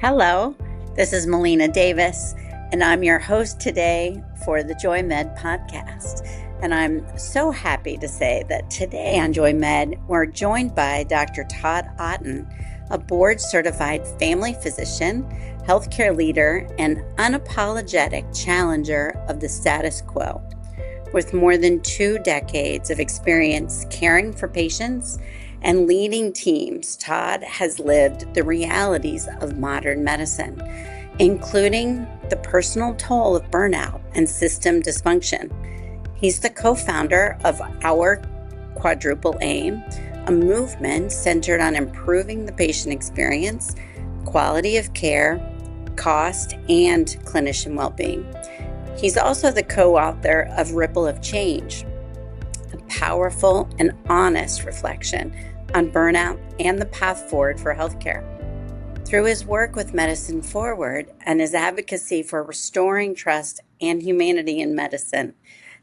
Hello, this is Melina Davis, and I'm your host today for the Joy Med podcast. And I'm so happy to say that today on Joy Med, we're joined by Dr. Todd Otten, a board-certified family physician, healthcare leader, and unapologetic challenger of the status quo. With more than 2 decades of experience caring for patients and leading teams, Todd has lived the realities of modern medicine, including the personal toll of burnout and system dysfunction. He's the co-founder of our Quadruple Aim, a movement centered on improving the patient experience, quality of care, cost, and clinician well-being. He's also the co-author of Ripple of Change, a powerful and honest reflection on burnout and the path forward for healthcare. Through his work with Medicine Forward and his advocacy for restoring trust and humanity in medicine,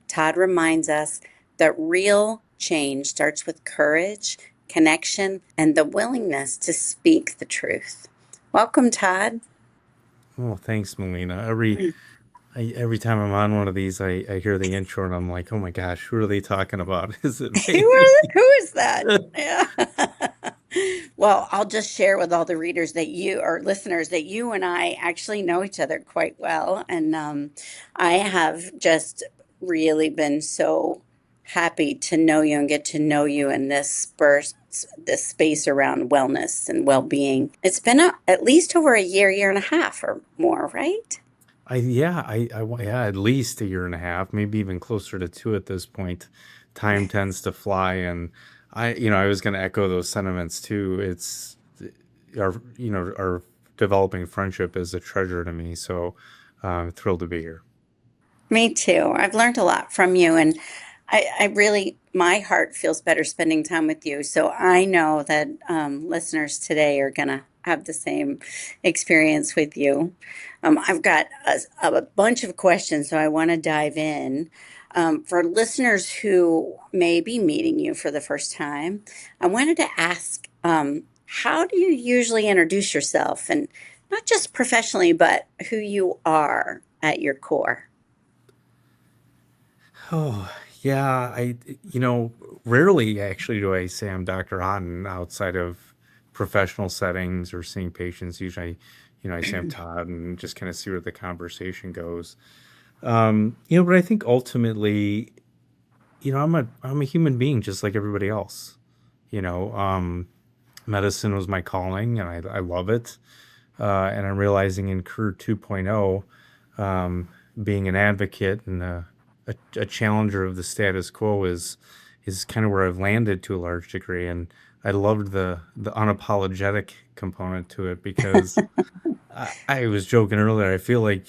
Todd reminds us that real change starts with courage, connection, and the willingness to speak the truth. Welcome, Todd. Well, thanks, Melina. Every time I'm on one of these, I hear the intro and I'm like, oh my gosh, who are they talking about? Is it me? Who is that? Yeah. Well, I'll just share with all the readers that you or listeners that you and I actually know each other quite well. And I have just really been so happy to know you and get to know you in this space around wellness and well-being. It's been at least over a year and a half or more, right? Yeah, at least a year and a half, maybe even closer to 2 at this point. Time tends to fly, and I was going to echo those sentiments too. It's our developing friendship is a treasure to me. So thrilled to be here. Me too. I've learned a lot from you, and I really, my heart feels better spending time with you. So I know that listeners today are going to have the same experience with you. I've got a bunch of questions, so I want to dive in. For listeners who may be meeting you for the first time, I wanted to ask, how do you usually introduce yourself, and not just professionally, but who you are at your core? Oh, yeah. Rarely actually do I say I'm Dr. Otten outside of professional settings or seeing patients. Usually, I say I'm Todd and just kind of see where the conversation goes. But I think ultimately, I'm a human being just like everybody else. You know, medicine was my calling and I love it. And I'm realizing in Career 2.0, being an advocate and a challenger of the status quo is kind of where I've landed to a large degree. And I loved the unapologetic component to it because I was joking earlier. I feel like,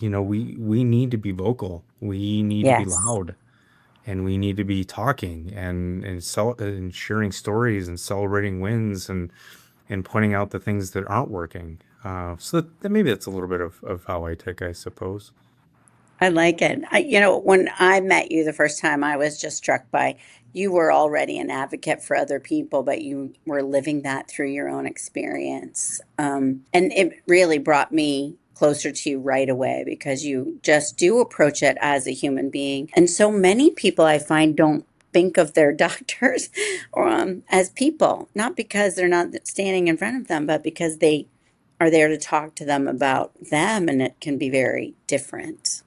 we need to be vocal. We need to be Yes. loud and we need to be talking and sharing stories and celebrating wins and pointing out the things that aren't working. So that maybe that's a little bit of how I tick, I suppose. I like it. When I met you the first time, I was just struck by you were already an advocate for other people, but you were living that through your own experience. And it really brought me closer to you right away because you just do approach it as a human being. And so many people I find don't think of their doctors as people, not because they're not standing in front of them, but because they are there to talk to them about them, and it can be very different.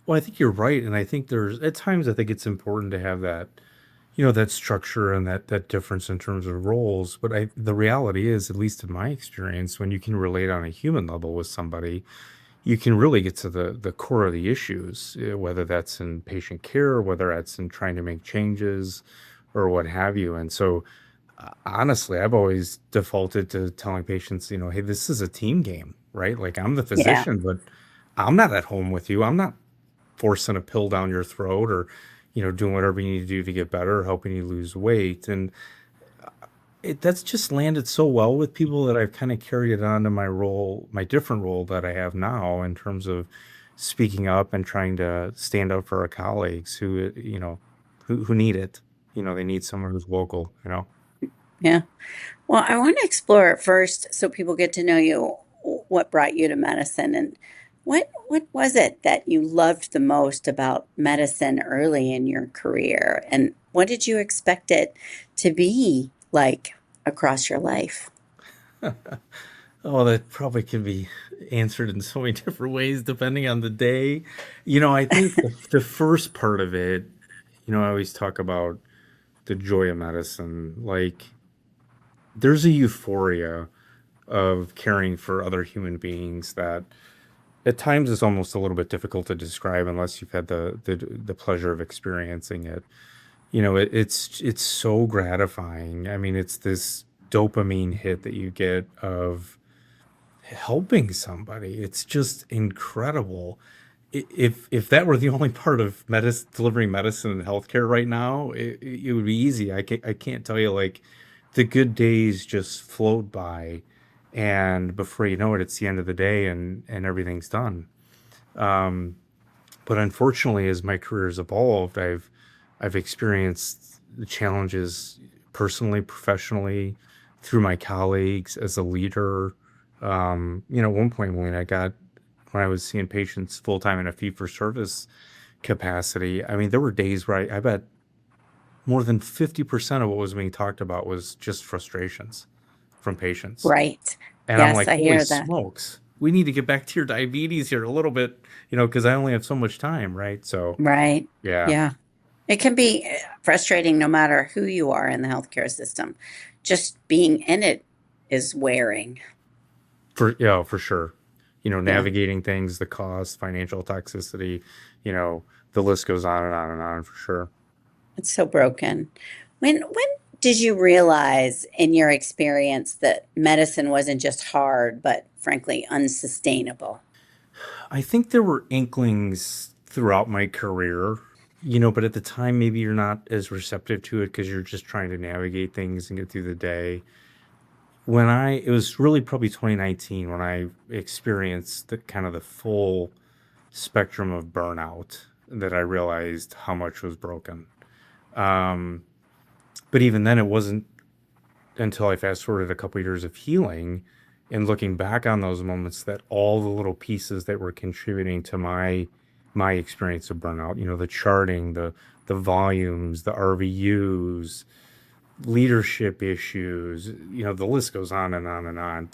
Well, I think you're right, and I think there's at times I think it's important to have that, that structure and that difference in terms of roles. But the reality is, at least in my experience, when you can relate on a human level with somebody, you can really get to the core of the issues, whether that's in patient care, whether that's in trying to make changes, or what have you. And so, honestly, I've always defaulted to telling patients, hey, this is a team game, right? Like I'm the Yeah. physician, but I'm not at home with you. I'm not forcing a pill down your throat or doing whatever you need to do to get better or helping you lose weight. And that's just landed so well with people that I've kind of carried it on to my role, my different role that I have now in terms of speaking up and trying to stand up for our colleagues who need it. They need someone who's vocal. Yeah. Well, I want to explore first so people get to know you, what brought you to medicine and what was it that you loved the most about medicine early in your career, and what did you expect it to be like across your life? Oh, that probably can be answered in so many different ways depending on the day. I think the first part of it, I always talk about the joy of medicine. Like, there's a euphoria of caring for other human beings that at times is almost a little bit difficult to describe unless you've had the pleasure of experiencing it. It's so gratifying. I mean, it's this dopamine hit that you get of helping somebody. It's just incredible. If that were the only part of medicine, delivering medicine and healthcare right now, it would be easy. I can't tell you, like, the good days just float by, and before you know it, it's the end of the day and everything's done. But unfortunately, as my career has evolved, I've experienced the challenges personally, professionally, through my colleagues as a leader. At one point when I was seeing patients full time in a fee for service capacity, I mean, there were days where I bet more than 50% of what was being talked about was just frustrations from patients. Right. And I'm Yes, like, I holy hear that. smokes, we need to get back to your diabetes here a little bit, because I only have so much time, right? So, Right. yeah, Yeah. It can be frustrating no matter who you are in the healthcare system. Just being in it is wearing. for sure. Yeah. Navigating things, the cost, financial toxicity, you know, the list goes on and on and on for sure. It's so broken. When did you realize in your experience that medicine wasn't just hard, but frankly unsustainable? I think there were inklings throughout my career, but at the time, maybe you're not as receptive to it because you're just trying to navigate things and get through the day. It was really probably 2019 when I experienced the kind of the full spectrum of burnout that I realized how much was broken. Um, but even then, it wasn't until I fast forwarded a couple years of healing and looking back on those moments that all the little pieces that were contributing to my experience of burnout, the charting, the volumes, the RVUs, leadership issues, the list goes on and on and on.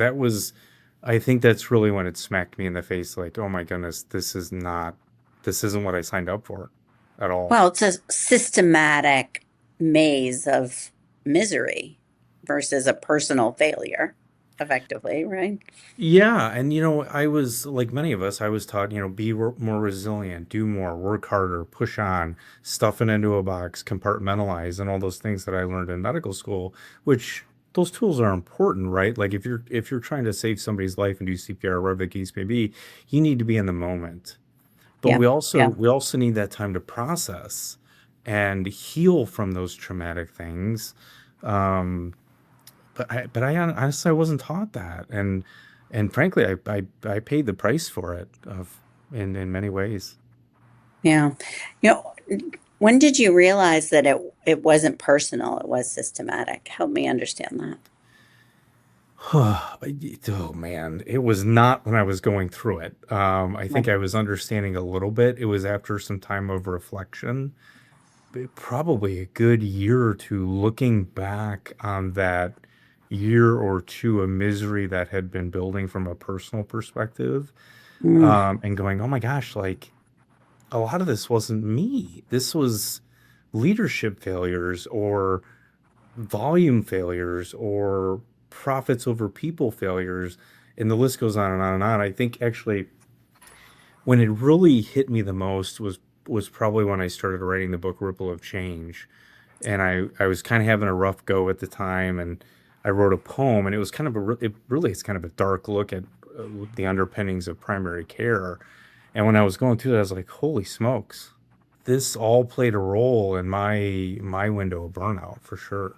I think that's really when it smacked me in the face, like, oh my goodness, this isn't what I signed up for at all. Well, it's a systematic maze of misery versus a personal failure, effectively, right? Yeah, and I was like many of us, I was taught, be more resilient, do more, work harder, push on, stuff it into a box, compartmentalize, and all those things that I learned in medical school, which those tools are important, right? Like if you're trying to save somebody's life and do CPR, wherever the case may be, you need to be in the moment. But Yeah. we also Yeah. we also need that time to process and heal from those traumatic things. Um, but I honestly I wasn't taught that, and frankly I paid the price for it in many ways. Yeah. You know, when did you realize that it wasn't personal, it was systematic? Help me understand that. Oh man, it was not when I was going through it. I think Right. I was understanding a little bit. It was after some time of reflection, probably a good year or two, looking back on that year or two of misery that had been building from a personal perspective, Mm, and going, oh my gosh, like, a lot of this wasn't me. This was leadership failures or volume failures or profits over people failures. And the list goes on and on and on. I think actually when it really hit me the most was probably when I started writing the book Ripple of Change. And I was kind of having a rough go at the time, and I wrote a poem, and it was kind of it really is kind of a dark look at the underpinnings of primary care. And when I was going through that, I was like, holy smokes, this all played a role in my window of burnout for sure.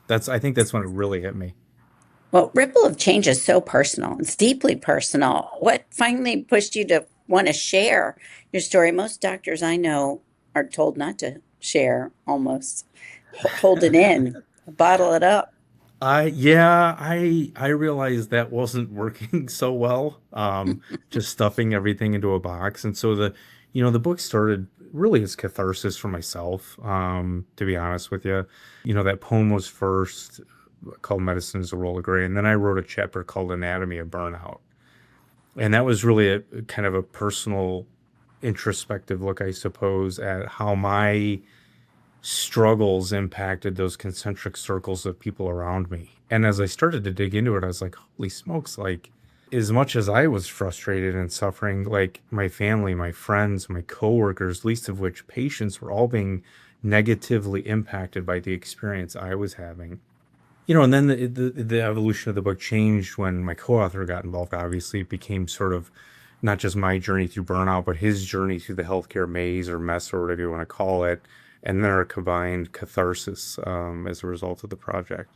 I think that's when it really hit me. well, ripple of change is so personal. It's deeply personal. What finally pushed you to want to share your story? Most doctors I know are told not to share, almost hold it in, bottle it up. I realized that wasn't working so well. Just stuffing everything into a box. And so the book started really as catharsis for myself, to be honest with you. That poem was first called Medicine is a Roll of Gray. And then I wrote a chapter called Anatomy of Burnout. And that was really a kind of a personal introspective look, I suppose, at how my struggles impacted those concentric circles of people around me. And as I started to dig into it, I was like, holy smokes, like as much as I was frustrated and suffering, like my family, my friends, my coworkers, least of which patients, were all being negatively impacted by the experience I was having. And then the evolution of the book changed when my co-author got involved. Obviously, it became sort of not just my journey through burnout, but his journey through the healthcare maze or mess or whatever you want to call it, and then our combined catharsis as a result of the project.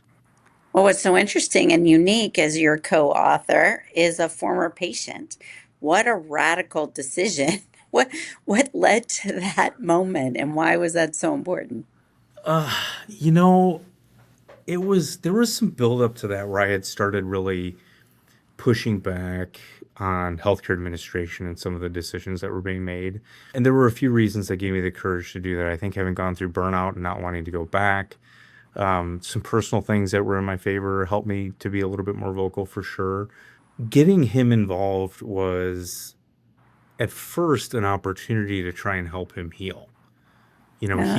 Well, what's so interesting and unique is your co-author is a former patient. What a radical decision. What led to that moment and why was that so important? You know, there was some buildup to that where I had started really pushing back on healthcare administration and some of the decisions that were being made. And there were a few reasons that gave me the courage to do that. I think having gone through burnout and not wanting to go back, some personal things that were in my favor helped me to be a little bit more vocal for sure. Getting him involved was at first an opportunity to try and help him heal. Ah,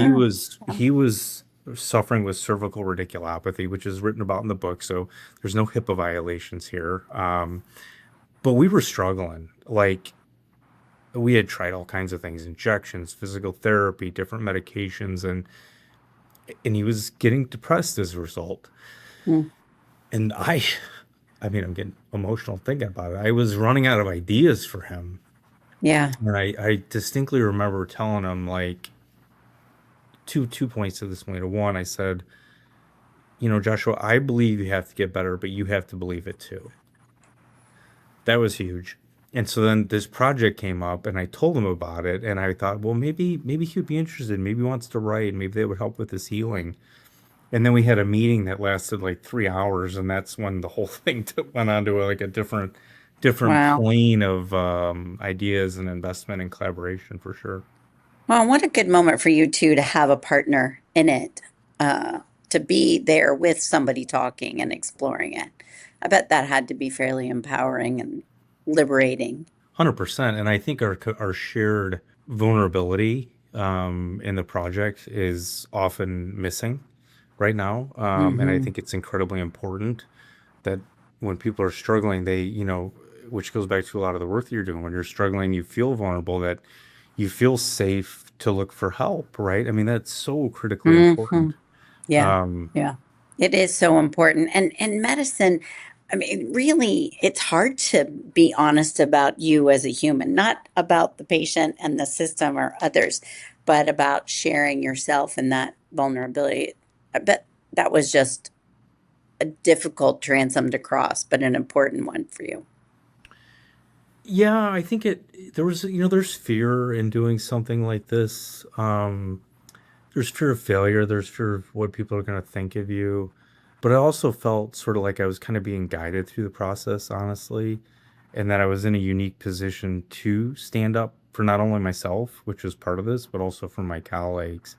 He was suffering with cervical radiculopathy, which is written about in the book, so there's no HIPAA violations here. But we were struggling. Like we had tried all kinds of things, injections, physical therapy, different medications, and he was getting depressed as a result. mm, And I mean, I'm getting emotional thinking about it. I was running out of ideas for him. yeah. And I distinctly remember telling him like two points to this point. One, I said, Joshua, I believe you have to get better, but you have to believe it too. That was huge. And so then this project came up and I told him about it and I thought, well, maybe he would be interested. Maybe he wants to write. Maybe that would help with his healing. And then we had a meeting that lasted like 3 hours, and that's when the whole thing went on to like a different Wow. plane of ideas and investment and collaboration for sure. Well, what a good moment for you too to have a partner in it, uh, to be there with somebody talking and exploring it. I bet that had to be fairly empowering and liberating. 100%. And I think our shared vulnerability in the project is often missing right now. And I Hmm. think it's incredibly important that when people are struggling, which goes back to a lot of the work that you're doing, when you're struggling, you feel vulnerable, that you feel safe to look for help, right? I mean, that's so critically Hmm. important. Yeah, yeah. It is so important. And medicine, I mean, really, it's hard to be honest about you as a human, not about the patient and the system or others, but about sharing yourself and that vulnerability. I bet that was just a difficult transom to cross, but an important one for you. Yeah, I think there was, there's fear in doing something like this. There's fear of failure, there's fear of what people are going to think of you. But I also felt sort of like I was kind of being guided through the process, honestly, and that I was in a unique position to stand up for not only myself, which was part of this, but also for my colleagues.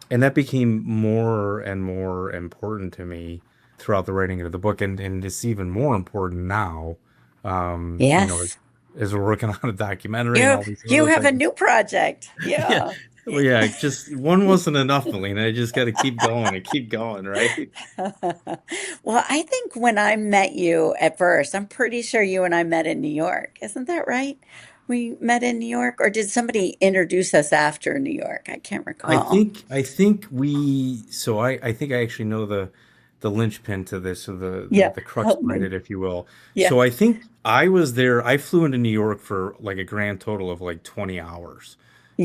And that became more and more important to me throughout the writing of the book. And it's even more important now, um, you know, Yes. as we're working on a documentary and You all these you other have a things. new project. Yeah. Yeah. Well, yeah, just one wasn't enough, Melina. I just got to keep going and keep going, right? Well, I think when I met you at first, I'm pretty sure you and I met in New York. Isn't that right? We met in New York, or did somebody introduce us after New York? I can't recall. I think I actually know the linchpin to this, or Yeah, the crux help behind me. it, if you will. Yeah. So I think I was there. I flew into New York for like a grand total of like 20 hours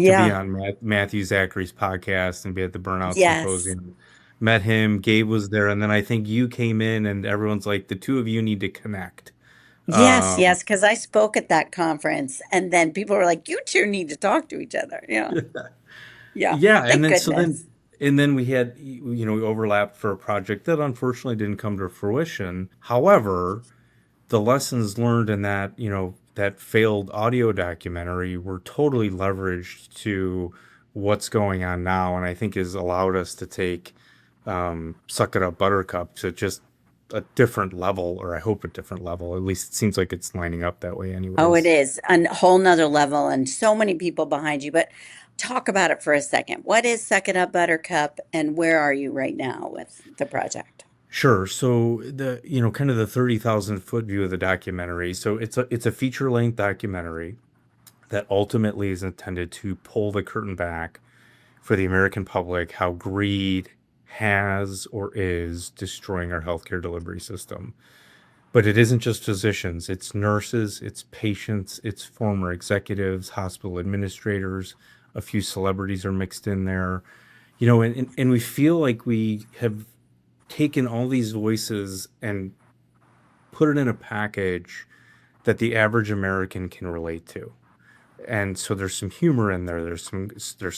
to be Yeah. on Matthew Zachary's podcast and be at the Burnout Yes. Symposium. Met him, Gabe was there, and then I think you came in, and everyone's like, the two of you need to connect. Yes, Um, yes, because I spoke at that conference and then people were like, you two need to talk to each other. Yeah. Yeah. Yeah, and Thank then so then goodness. And then we had, we overlapped for a project that unfortunately didn't come to fruition. However, the lessons learned in that, that failed audio documentary were totally leveraged to what's going on now. And I think has allowed us to take Suck It Up Buttercup to just a different level, or I hope a different level. At least it seems like it's lining up that way, Oh, it anyways. is a whole nother level and so many people behind you. But talk about it for a second. What is Suck It Up Buttercup and where are you right now with the project? Sure. So kind of the 30,000 foot view of the documentary. So it's a feature length documentary that ultimately is intended to pull the curtain back for the American public how greed has or is destroying our healthcare delivery system. But it isn't just physicians, it's nurses, it's patients, it's former executives, hospital administrators, a few celebrities are mixed in there. And we feel like we have taken all these voices and put it in a package that the average American can relate to. And so there's some humor in there. There's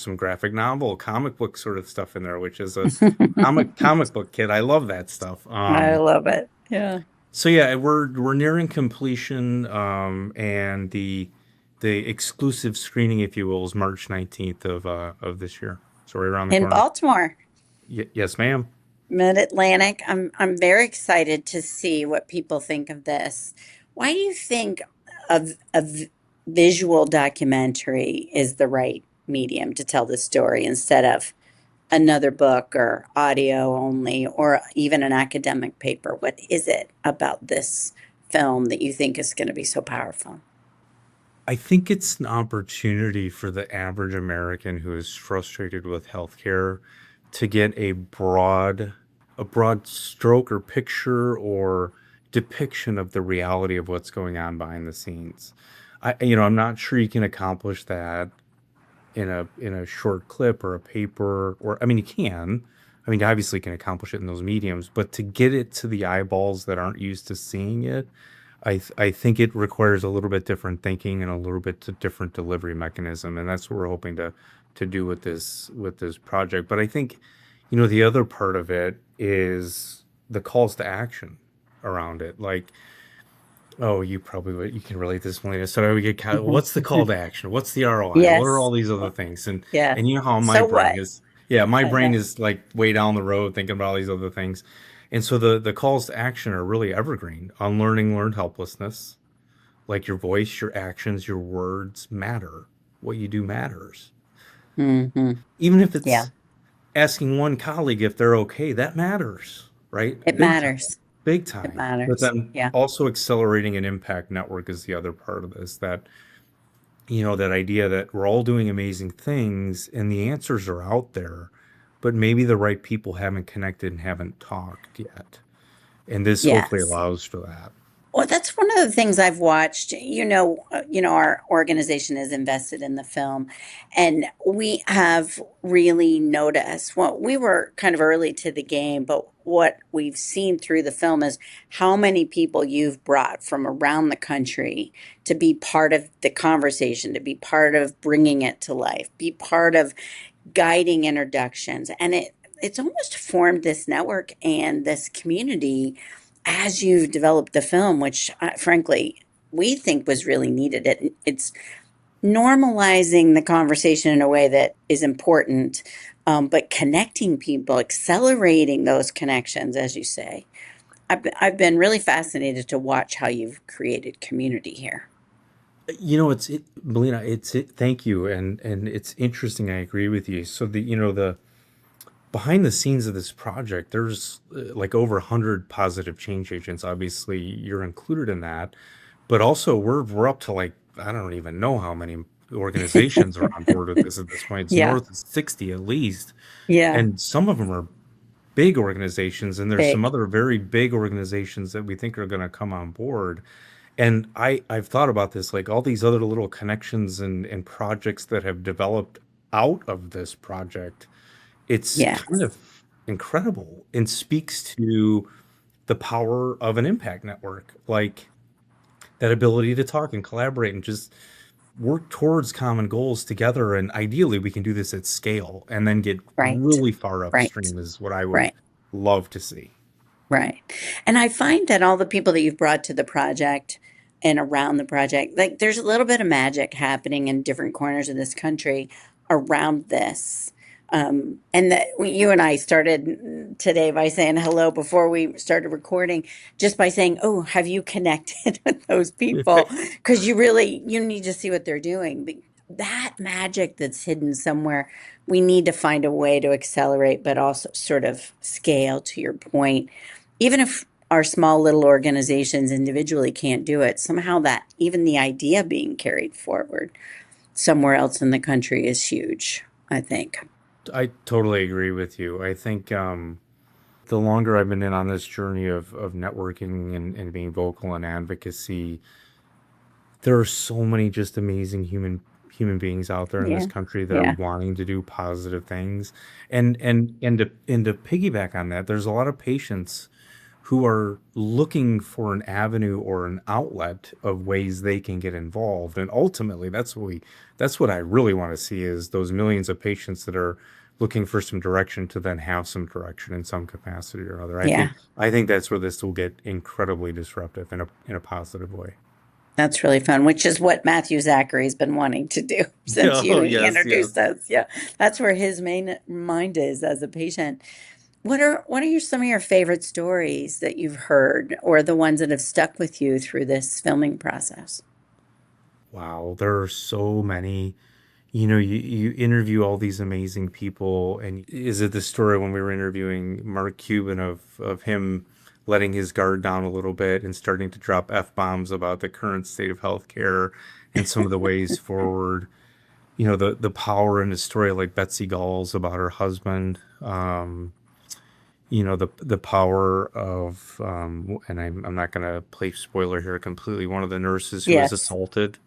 some graphic novel, comic book sort of stuff in there, which is a comic book kid. I love that stuff. I love it. Yeah. So yeah, we're nearing completion, and the exclusive screening, if you will, is March 19th of this year. So right around the In corner. Baltimore, Yes, ma'am. Mid-Atlantic, I'm very excited to see what people think of this. Why do you think a visual documentary is the right medium to tell the story instead of another book or audio only or even an academic paper? What is it about this film that you think is going to be so powerful? I think it's an opportunity for the average American who is frustrated with healthcare to get a broad stroke or picture or depiction of the reality of what's going on behind the scenes. I'm not sure you can accomplish that in a short clip or a paper, or I mean, you can. I mean, you obviously can accomplish it in those mediums, but to get it to the eyeballs that aren't used to seeing it, I think it requires a little bit different thinking and a little bit different delivery mechanism, and that's what we're hoping to do with this project. But I think, the other part of it is the calls to action around it. Like, oh, you can relate this, Melina. So we get Mhm. what's the call to action? What's the ROI? What are all Yes. these other things? And Yes. you know how my So brain what? is. Yeah, my brain Uh-huh. is like way down the road thinking about all these other things. And so the calls to action are really evergreen. Unlearning learned helplessness. Like your voice, your actions, your words matter. What you do matters. Hmm. Even if Yeah, it's asking one colleague if they're okay, that matters, right? it Big time. matters. Big It time. But matters. then Yeah. also accelerating an impact network is the other part of this, that idea that we're all doing amazing things and the answers are out there, but maybe the right people haven't connected and haven't talked yet. And this hopefully Yes. allows for that. Well, that's one of the things I've watched. Our organization is invested in the film, and we have really noticed. Well, we were kind of early to the game, but what we've seen through the film is how many people you've brought from around the country to be part of the conversation, to be part of bringing it to life, be part of guiding introductions, and it's almost formed this network and this community as you've developed the film, which frankly we think was really needed. It's normalizing the conversation in a way that is important, but connecting people, accelerating those connections, as you say. I've been really fascinated to watch how you've created community here. Melina, thank you. And it's interesting. I agree with you. So the behind the scenes of this project, there's like over 100 positive change agents. Obviously, you're included in that, but also we're up to like I don't even know how many organizations are on board with this at this point. It's Yeah, north of 60 at least, yeah, and some of them are big organizations, and there's some big. other very big organizations that we think are going to come on board. And I've thought about this, like all these other little connections and projects that have developed out of this project. It's kind Yes, of incredible and speaks to the power of an impact network, like that ability to talk and collaborate and just work towards common goals together. And ideally, we can do this at scale and then get Right. really far Right. upstream is what I would Right. love to see. Right. And I find that all the people that you've brought to the project and around the project, like there's a little bit of magic happening in different corners of this country around this. And that you and I started today by saying hello before we started recording, just by saying, "Oh, have you connected with those people?" Because you need to see what they're doing. That magic that's hidden somewhere, we need to find a way to accelerate, but also sort of scale. To your point, even if our small little organizations individually can't do it, somehow that even the idea being carried forward somewhere else in the country is huge, I think. I totally agree with you. I think the longer I've been in on this journey of networking and being vocal and advocacy, there are so many just amazing human beings out there in this Yeah. country that are Yeah. wanting to do positive things. And to piggyback on that, there's a lot of patients who are looking for an avenue or an outlet of ways they can get involved. And ultimately, that's what I really want to see is those millions of patients that are looking for some direction to then have some direction in some capacity or other. I think Yeah. I think that's where this will get incredibly disruptive in a positive way. That's really fun, which is what Matthew Zachary's been wanting to do since Oh, you yes, introduced yes. us. Yeah. That's where his main mind is as a patient. What are some of your favorite stories that you've heard or the ones that have stuck with you through this filming process? Wow, there are so many. You interview all these amazing people, and is it the story when we were interviewing Mark Cuban of him letting his guard down a little bit and starting to drop F-bombs about the current state of healthcare and some of the ways forward. The power in his story, like Betsy Gall's about her husband. The power of and I'm not gonna play spoiler here completely. One of the nurses who was Yes. assaulted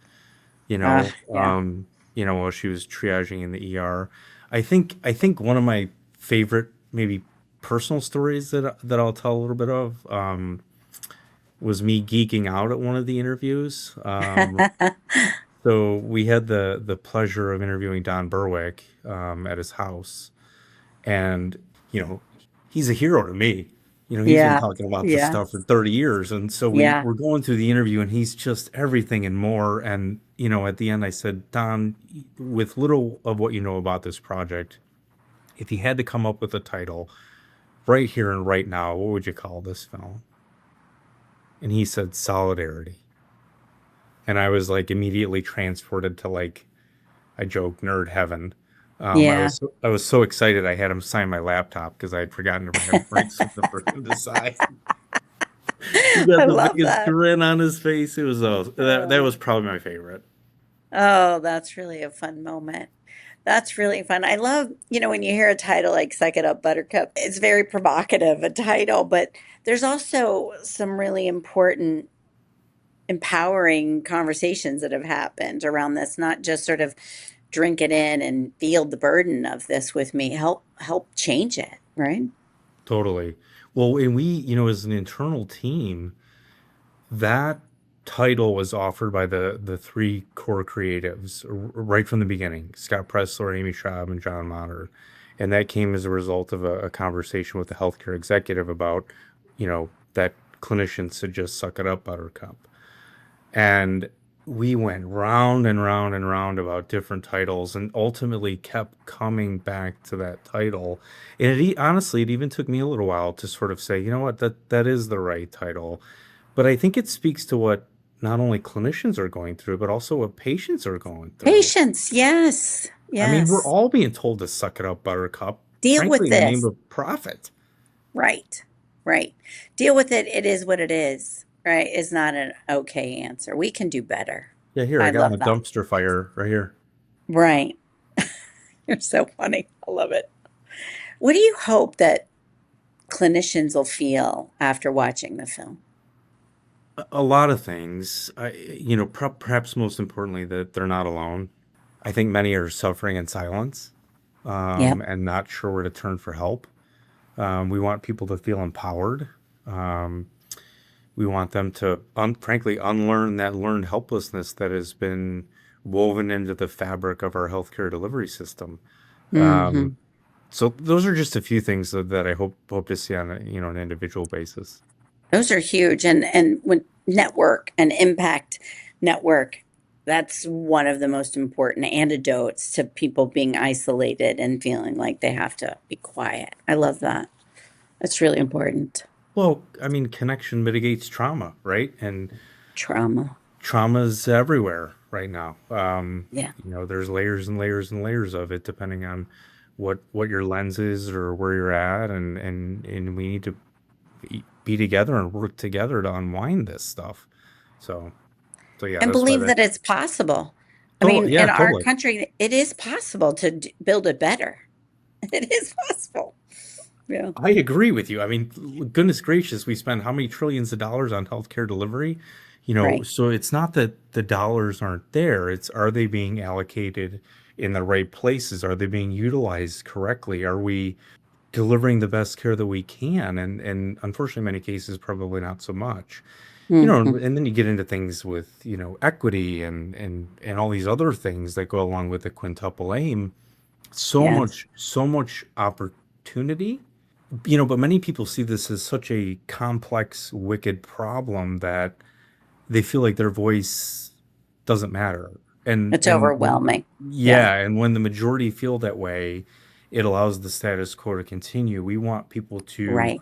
you Uh, know, yeah. while she was triaging in the ER. I think one of my favorite maybe personal stories that I'll tell a little bit of was me geeking out at one of the interviews. So we had the pleasure of interviewing Don Berwick at his house, and you know, he's a hero to me. He's been Yeah. talking about this Yeah. stuff for 30 years. And so Yeah. we're going through the interview and he's just everything and more. And, at the end I said, Don, with little of what you know about this project, if you had to come up with a title right here and right now, what would you call this film? And he said Solidarity. And I was like immediately transported to like, I joke, nerd heaven. Yeah. I was so excited I had him sign my laptop because I had forgotten to bring something for him to sign. He got I the love biggest that. grin on his face. It was that Oh. was probably my favorite. Oh, that's really a fun moment. That's really fun. I love, when you hear a title like Suck It Up, Buttercup, it's very provocative, a title, but there's also some really important, empowering conversations that have happened around this, not just sort of drink it in and feel the burden of this with me. Help change it, right? Totally. Well, and we, as an internal team, that title was offered by the three core creatives right from the beginning: Scott Pressler, Amy Schaub, and John Motter. And that came as a result of a conversation with the healthcare executive about, that clinicians should just suck it up, Buttercup. And we went round and round and round about different titles and ultimately kept coming back to that title. And honestly, it even took me a little while to sort of say, you know what, that is the right title. But I think it speaks to what not only clinicians are going through, but also what patients are going through. Patience. Yes. I mean, we're Yes. all being told to suck it up, Buttercup, Deal frankly, with in the name this. of profit. Right. Right. Deal with it. It is what it is. Right. Is not an okay answer. We can do better. Yeah, here, I I got my love that. dumpster fire right here. Right. You're so funny. I love it. What do you hope that clinicians will feel after watching the film? A lot of things. Perhaps most importantly, that they're not alone. I think many are suffering in silence Yep. and not sure where to turn for help. We want people to feel empowered. Um, we want them to, frankly, unlearn that learned helplessness that has been woven into the fabric of our healthcare delivery system. Hmm. So those are just a few things that I hope to see on a, an individual basis. Those are huge. And when network and impact network, that's one of the most important antidotes to people being isolated and feeling like they have to be quiet. I love that. That's really important. Well, I mean, connection mitigates trauma, right? And Trauma. trauma's everywhere right now. Yeah. There's layers and layers and layers of it depending on what your lens is or where you're at, and we need to be together and work together to unwind this stuff. So, so yeah, And that's why believe that. that it's possible. I Oh, mean, in yeah, our totally. country, it is possible to build it better. It is possible. Yeah. I agree with you. I mean, goodness gracious, we spend how many trillions of dollars on healthcare delivery? Right. So it's not that the dollars aren't there. It's, are they being allocated in the right places? Are they being utilized correctly? Are we delivering the best care that we can? And unfortunately, in many cases, probably not so much. Hmm. And then you get into things with, equity and all these other things that go along with the quintuple aim. Yes. So much opportunity, but many people see this as such a complex, wicked problem that they feel like their voice doesn't matter. It's And when, overwhelming. Yeah. yeah, and when the majority feel that way, it allows the status quo to continue. We want people to Right.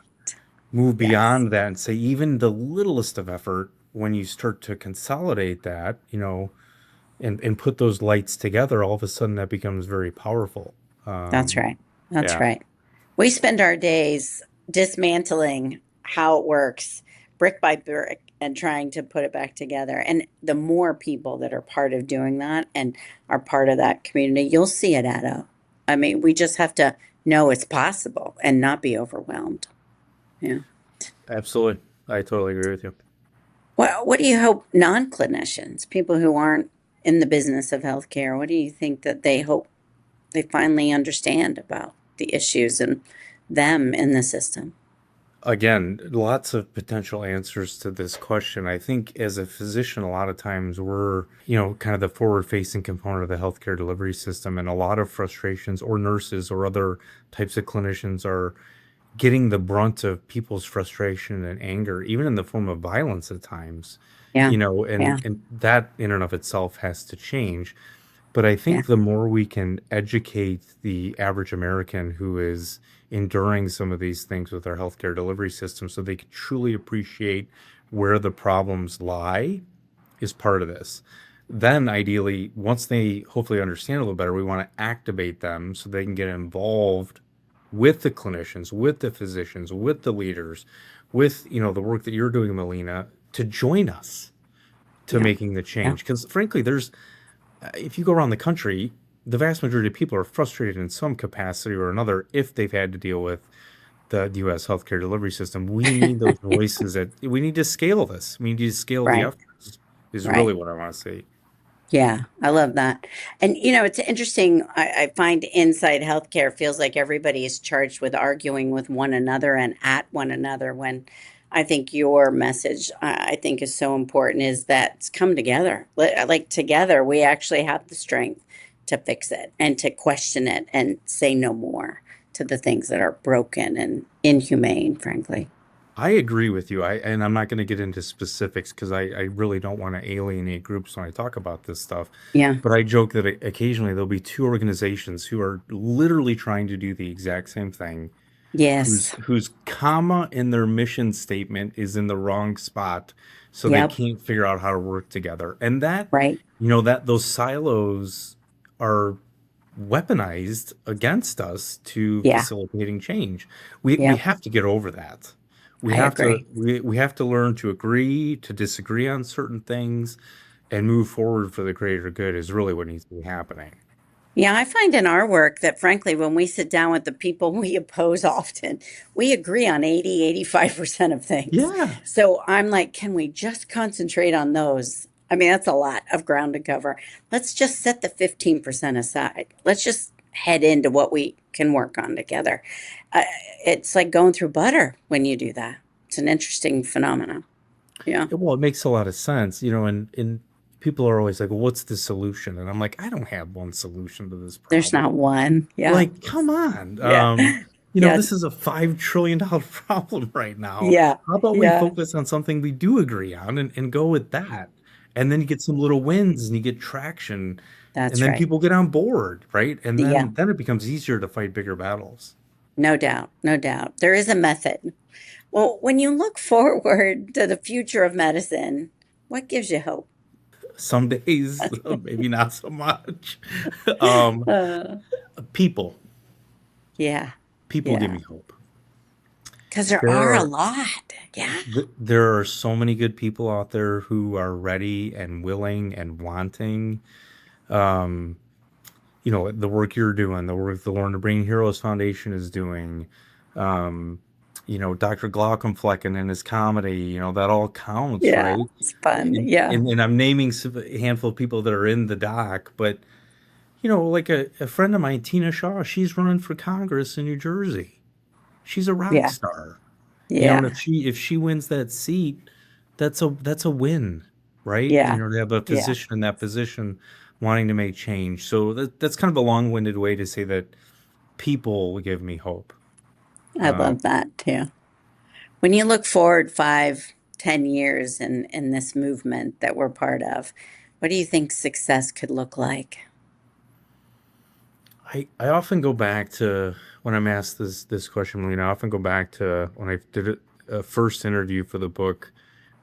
move Yes. beyond that and say even the littlest of effort, when you start to consolidate that, and put those lights together, all of a sudden that becomes very powerful. That's Um, right. That's yeah. right. We spend our days dismantling how it works, brick by brick, and trying to put it back together. And the more people that are part of doing that and are part of that community, you'll see it add up. I mean, we just have to know it's possible and not be overwhelmed. Yeah. Absolutely. I totally agree with you. What do you hope non clinicians, people who aren't in the business of healthcare, what do you think that they hope they finally understand about the issues and them in the system? Again, lots of potential answers to this question. I think as a physician, a lot of times we're, kind of the forward facing component of the healthcare delivery system, and a lot of frustrations, or nurses or other types of clinicians are getting the brunt of people's frustration and anger, even in the form of violence at times, Yeah. Yeah. and that in and of itself has to change. But I Yeah. think the more we can educate the average American who is enduring some of these things with our healthcare delivery system so they can truly appreciate where the problems lie is part of this. Then ideally, once they hopefully understand a little better, we want to activate them so they can get involved with the clinicians, with the physicians, with the leaders, with, the work that you're doing, Melina, to join us to Yeah. making the Yeah. change. Because frankly, there's if you go around the country, the vast majority of people are frustrated in some capacity or another if they've had to deal with the U.S. healthcare delivery system. We need those voices that we need to scale this. We need to scale the Right. efforts, is really Right. what I want to say. Yeah, I love that. And it's interesting. I find inside healthcare feels like everybody is charged with arguing with one another and at one another. When I think your message, I think, is so important is that it's come together. Like together, we actually have the strength to fix it and to question it and say no more to the things that are broken and inhumane, frankly. I agree with you. And I'm not going to get into specifics because I really don't want to alienate groups when I talk about this stuff. Yeah. But I joke that occasionally there'll be two organizations who are literally trying to do the exact same thing, whose Yes. whose comma in their mission statement is in the wrong spot, so they Yep. can't figure out how to work together. And that, Right. that those silos are weaponized against us to Yeah. facilitating change. We Yep. have to get over that. We I have to agree. we have to learn to agree, to disagree on certain things, and move forward for the greater good is really what needs to be happening. Yeah, I find in our work that frankly, when we sit down with the people we oppose often, we agree on 85% of things. Yeah. So I'm like, can we just concentrate on those? I mean, that's a lot of ground to cover. Let's just set the 15% aside. Let's just head into what we can work on together. Uh, it's like going through butter when you do that. It's an interesting phenomenon. Yeah. Well, it makes a lot of sense, and people are always like, well, what's the solution? And I'm like, I don't have one solution to this There's problem. not one. Yeah. Like, come on. Yeah. Yeah. This is a $5 trillion problem right now. Yeah. How about we Yeah. focus on something we do agree on and go with that? And then you get some little wins and you get traction, and That's then right. people get on board, right? And Yeah. then it becomes easier to fight bigger battles. No doubt. No doubt. There is a method. Well, when you look forward to the future of medicine, what gives you hope? Some days, maybe not so much. Um, Uh, people, yeah. people give Yeah. me hope. Because there There are a are lot. Yeah. there are so many good people out there who are ready and willing and wanting. Um, the work you're doing, the work the Learn to Brain Heroes Foundation is doing, um, Dr. Glaucomflecken and his comedy, that all counts, Yeah. right? It's fun. And, Yeah. and, and I'm naming a handful of people that are in the doc, but, like a friend of mine, Tina Shaw, she's running for Congress in New Jersey. She's a rock Yeah. star. And Yeah. if she wins that seat, that's a win, right? Yeah. To have a Yeah. physician in that position wanting to make change. So that's kind of a long-winded way to say that people give me hope. I Uh, love that too. When you look forward 5, 10 years in this movement that we're part of, what do you think success could look like? I often go back to when I'm asked this question, Melina. I often go back to when I did a first interview for the book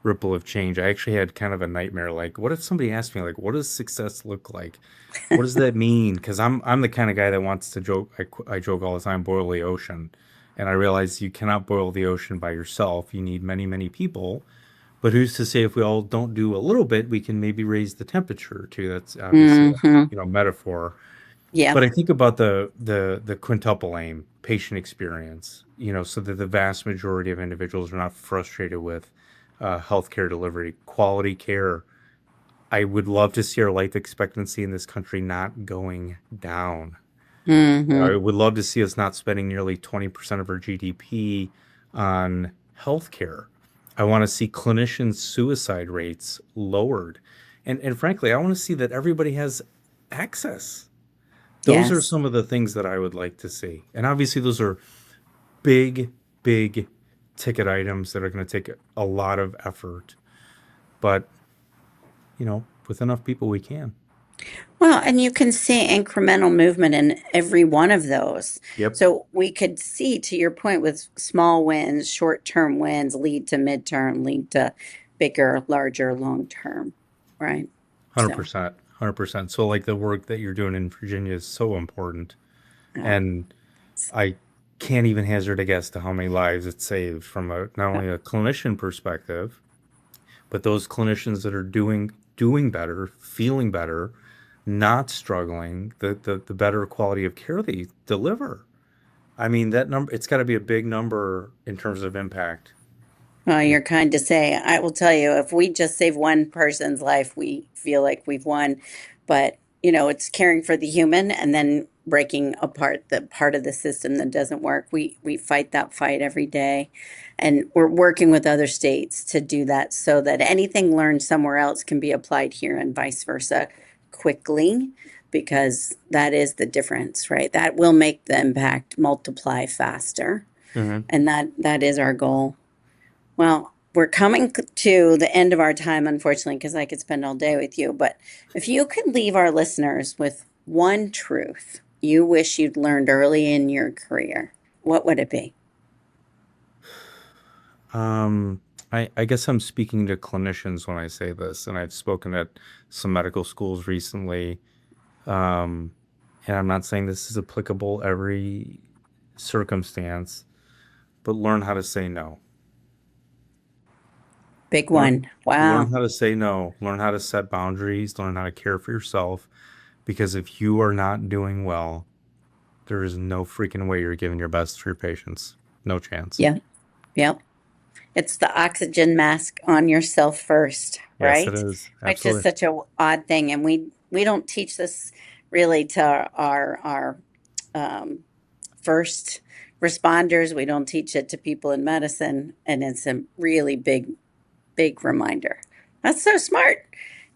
Ripple of Change. I actually had kind of a nightmare. Like, what if somebody asked me, like, what does success look like? What does that mean? Because I'm the kind of guy that wants to joke. I joke all the time, boil the ocean, and I realize you cannot boil the ocean by yourself. You need many, many people. But who's to say if we all don't do a little bit, we can maybe raise the temperature too? That's obviously a Hmm. metaphor. Yeah. But I think about the quintuple aim patient experience, so that the vast majority of individuals are not frustrated with healthcare delivery, quality care. I would love to see our life expectancy in this country not going down. I Hmm. would love to see us not spending nearly 20% of our GDP on healthcare. I want to see clinician suicide rates lowered. And frankly, I want to see that everybody has access. Those are Yes. some of the things that I would like to see. And obviously, those are big, big ticket items that are going to take a lot of effort. But, with enough people, we can. Well, and you can see incremental movement in every one of those. Yep. So we could see, to your point, with small wins, short term wins lead to midterm, lead to bigger, larger, long term, right? So, 100%. 100%. So, like the work that you're doing in Virginia is so important. yeah. And I can't even hazard a guess to how many lives it saves from not only a clinician perspective, but those clinicians that are doing better, feeling better, not struggling, the better quality of care they deliver. I mean, that number, it's got to be a big number in terms of impact. Well, you're kind to say. I will tell you, if we just save one person's life, we feel like we've won. But, it's caring for the human and then breaking apart the part of the system that doesn't work. We fight that fight every day. And we're working with other states to do that so that anything learned somewhere else can be applied here and vice versa quickly, because that is the difference, right? That will make the impact multiply faster. Hmm. And that is our goal. Well, we're coming to the end of our time, unfortunately, because I could spend all day with you. But if you could leave our listeners with one truth you wish you'd learned early in your career, what would it be? Um, I guess I'm speaking to clinicians when I say this, and I've spoken at some medical schools recently. Um, and I'm not saying this is applicable every circumstance, but learn how to say no. Big Learn, one. learn Wow. how to say no. Learn how to set boundaries. Learn how to care for yourself. Because if you are not doing well, there is no freaking way you're giving your best for your patients. No chance. Yep. Yep. It's the oxygen mask on yourself first, Yes, it right? is. Which is Absolutely. such a odd thing, and we don't teach this really to our um, first responders. We don't teach it to people in medicine, and it's a really big reminder. That's so smart.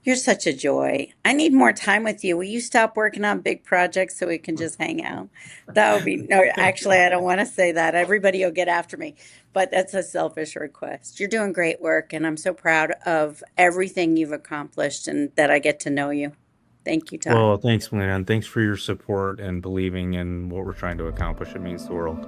You're such a joy. I need more time with you. Will you stop working on big projects so we can just hang out? That would be, no, actually, I don't want to say that. Everybody will get after me, but that's a selfish request. You're doing great work, and I'm so proud of everything you've accomplished and that I get to know you. Thank you, Todd. Well, thanks, Melina, and thanks for your support and believing in what we're trying to accomplish. It means the world.